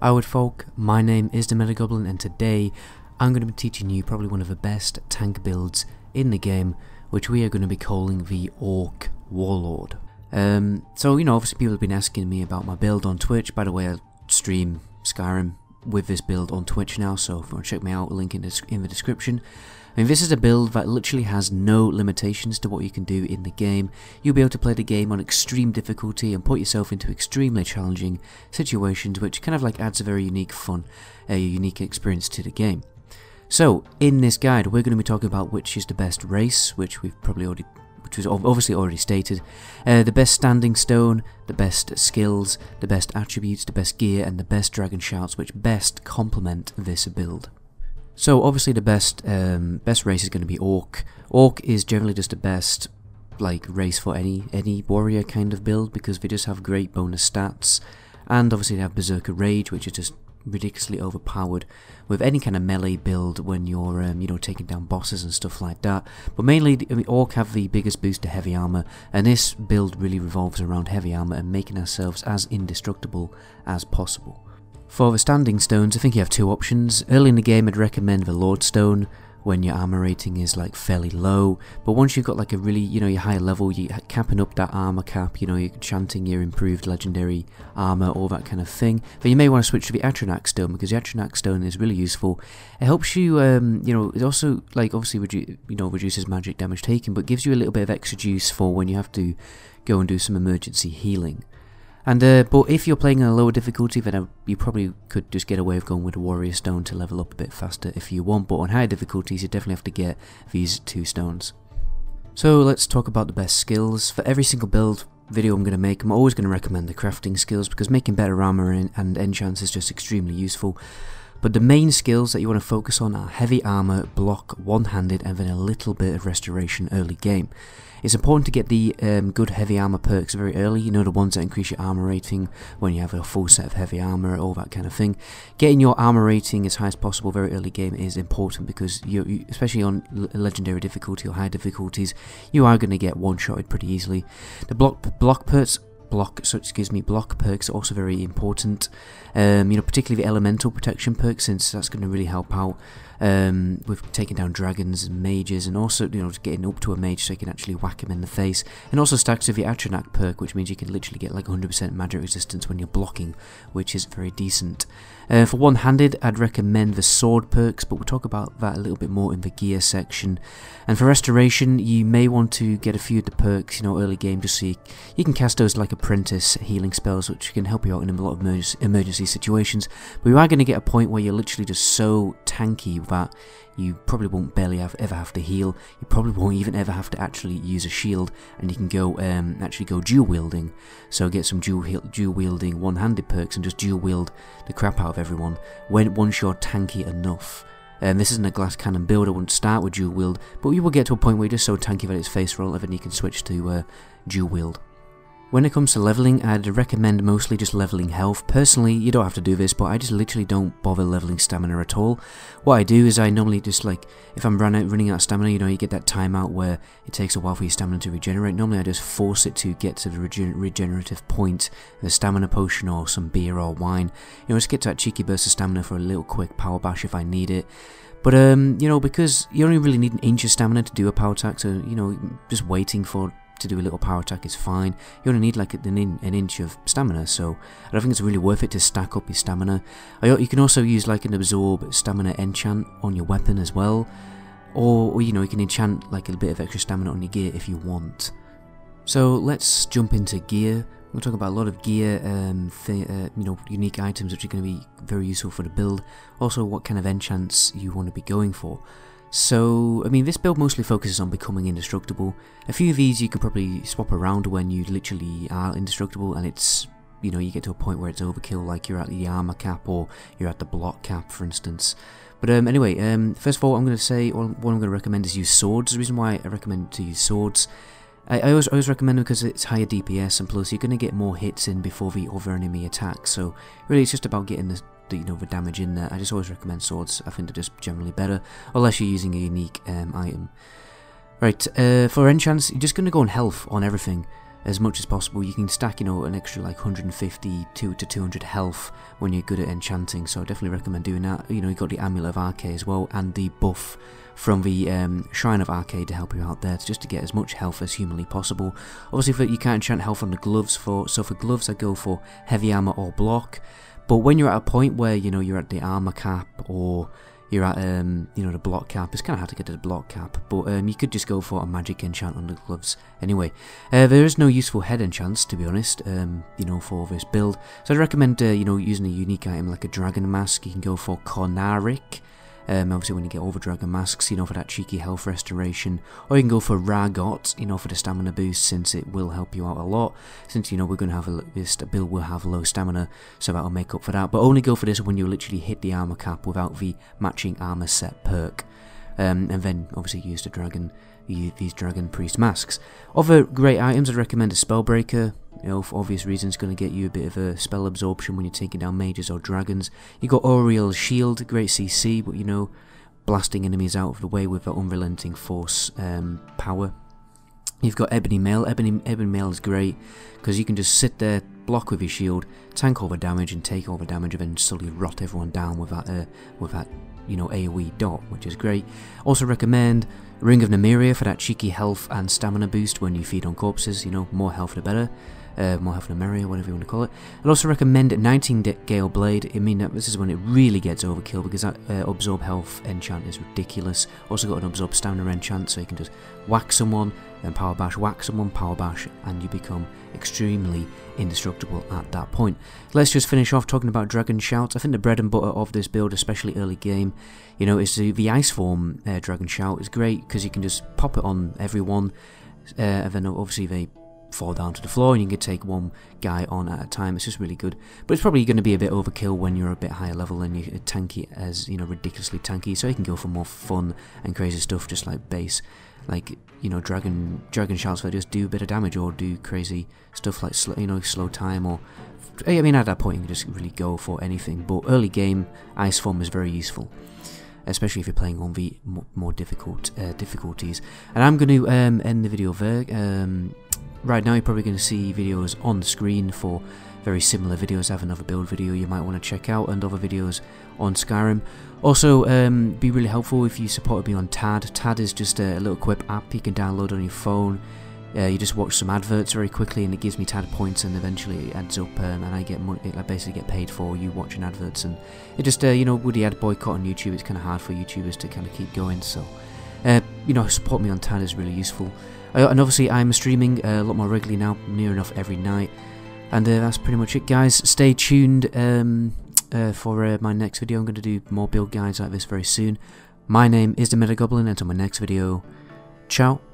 Howard folk, my name is the Goblin, and today I'm going to be teaching you probably one of the best tank builds in the game, which we are going to be calling the Orc Warlord. So obviously people have been asking me about my build on Twitch. By the way, I stream Skyrim with this build on Twitch now, so if you want to check me out, link in the description. I mean, this is a build that literally has no limitations to what you can do in the game. You'll be able to play the game on extreme difficulty and put yourself into extremely challenging situations, which kind of like adds a very unique unique experience to the game. So, in this guide, we're going to be talking about which is the best race, which was obviously already stated, the best standing stone, the best skills, the best attributes, the best gear, and the best dragon shouts, which best complement this build. So obviously the best race is going to be Orc. Orc is generally just the best race for any warrior kind of build, because they just have great bonus stats, and obviously they have Berserker Rage, which is just ridiculously overpowered with any kind of melee build when you're taking down bosses and stuff like that. But mainly, Orc have the biggest boost to heavy armor, and this build really revolves around heavy armor and making ourselves as indestructible as possible. For the standing stones, I think you have two options. Early in the game, I'd recommend the Lord Stone when your armor rating is fairly low, but once you've got a really, your higher level, you're capping up that armor cap, you're chanting your improved legendary armor, all that kind of thing. Then you may want to switch to the Atronach Stone, because the Atronach Stone is really useful. It helps you, it also obviously reduces magic damage taken, but gives you a little bit of extra juice for when you have to go and do some emergency healing. And but if you're playing on a lower difficulty, then you probably could just get away with going with the Warrior Stone to level up a bit faster if you want, but on higher difficulties you definitely have to get these two stones. So let's talk about the best skills. For every single build video I'm going to make, I'm always going to recommend the crafting skills, because making better armor and enchants is just extremely useful. But the main skills that you want to focus on are heavy armor, block, one-handed, and then a little bit of restoration early game. It's important to get the good heavy armor perks very early, the ones that increase your armor rating when you have a full set of heavy armor, all that kind of thing. Getting your armor rating as high as possible very early game is important, because especially on legendary difficulty or high difficulties, you are going to get one-shotted pretty easily. The block perks are also very important, particularly the elemental protection perk, since that's going to really help out with taking down dragons and mages, and also getting up to a mage so you can actually whack him in the face. And also stacks with the Atronach perk, which means you can literally get 100% magic resistance when you're blocking, which is very decent. For one-handed, I'd recommend the sword perks, but we'll talk about that a little bit more in the gear section. And for restoration, you may want to get a few of the perks, early game, just so you can cast those apprentice healing spells, which can help you out in a lot of emergency situations. But you are going to get a point where you're literally just so tanky that you probably won't ever have to heal. You probably won't even ever have to actually use a shield, and you can go actually go dual wielding. So get some dual wielding one-handed perks and just dual wield the crap out of everyone once you're tanky enough. This isn't a glass cannon build. I wouldn't start with dual wield, but you will get to a point where you're just so tanky that it's face roll, and then you can switch to dual wield. When it comes to leveling, I'd recommend mostly just leveling health. Personally, you don't have to do this, but I just literally don't bother leveling stamina at all. What I do is I normally just if I'm running out of stamina, you get that timeout where it takes a while for your stamina to regenerate. Normally I just force it to get to the regenerative point, a stamina potion or some beer or wine. Just get to that cheeky burst of stamina for a little quick power bash if I need it. But because you only really need an inch of stamina to do a power attack, so just waiting to do a little power attack is fine. You only need an inch of stamina, so I don't think it's really worth it to stack up your stamina. You can also use an absorb stamina enchant on your weapon as well, or you can enchant a bit of extra stamina on your gear if you want. So let's jump into gear. We'll talk about a lot of gear, unique items which are going to be very useful for the build. Also, what kind of enchants you want to be going for. So, this build mostly focuses on becoming indestructible. A few of these you can probably swap around when you literally are indestructible, and it's, you get to a point where it's overkill, like you're at the armor cap or you're at the block cap, for instance. But anyway, first of all, I'm going to say, what I'm going to recommend is use swords. The reason why I recommend to use swords, I always recommend it because it's higher DPS, and plus you're going to get more hits in before the other enemy attacks. So really it's just about getting the damage in there. I just always recommend swords. I think they're just generally better, unless you're using a unique item. Right, for enchants, you're just going to go on health on everything. as much as possible. You can stack, you know, an extra like 150 to 200 health when you're good at enchanting, so I definitely recommend doing that. You know, you've got the Amulet of Arcade as well, and the buff from the Shrine of Arcade to help you out there, just to get as much health as humanly possible. Obviously, you can't enchant health on the gloves, so for gloves I go for heavy armor or block. But when you're at a point where, you know, you're at the armor cap, or you're at you know, the block cap, it's kind of hard to get to the block cap, but you could just go for a magic enchant on the gloves. Anyway, there is no useful head enchants, to be honest, you know, for this build, so I'd recommend you know, using a unique item like a dragon mask. You can go for Konahrik. Obviously when you get over dragon masks, you know, for that cheeky health restoration, or you can go for Rahgot, you know, for the stamina boost, since it will help you out a lot, since, you know, we're going to have this build will have low stamina, so that'll make up for that. But only go for this when you literally hit the armor cap without the matching armor set perk, and then obviously use the dragon, these dragon priest masks. Other great items I'd recommend a Spellbreaker. You know, for obvious reasons, going to get you a bit of a spell absorption when you're taking down mages or dragons. You got Auriel's shield, great CC, but, you know, blasting enemies out of the way with the unrelenting force power. You've got Ebony Mail. Ebony Mail is great because you can just sit there, block with your shield, tank all the damage, and take all the damage, and then slowly rot everyone down with that you know, AoE dot, which is great. Also recommend Ring of Namira for that cheeky health and stamina boost when you feed on corpses. You know, more health the better. More health than Namira, whatever you want to call it. I'd also recommend Nightingale Blade. I mean, this is when it really gets overkill, because that absorb health enchant is ridiculous. Also got an absorb stamina enchant, so you can just whack someone, then power bash, whack someone, power bash, and you become extremely indestructible at that point. Let's just finish off talking about Dragon Shout. I think the bread and butter of this build, especially early game, you know, is the Ice Form Dragon Shout. Is great because you can just pop it on everyone, and then obviously they fall down to the floor, and you can take one guy on at a time. It's just really good, but it's probably going to be a bit overkill when you're a bit higher level and you tanky as, you know, ridiculously tanky, so you can go for more fun and crazy stuff, just like base, like, you know, dragon shouts that just do a bit of damage, or do crazy stuff like slow time, or I mean, at that point you can just really go for anything. But early game, Ice Form is very useful, especially if you're playing on the more difficult difficulties. And I'm going to end the video there. Right now you're probably going to see videos on the screen for very similar videos. I have another build video you might want to check out, and other videos on Skyrim. Also, be really helpful if you supported me on TAD. TAD is just a little quip app you can download on your phone. You just watch some adverts very quickly, and it gives me TAD points, and eventually it adds up, and I get money. I basically get paid for you watching adverts, and it just, you know, with the ad boycott on YouTube, it's kind of hard for YouTubers to kind of keep going. So, you know, support me on TAD is really useful. And obviously I'm streaming a lot more regularly now, near enough every night. And that's pretty much it, guys. Stay tuned for my next video. I'm going to do more build guides like this very soon. My name is the Metagoblin, and until my next video, ciao.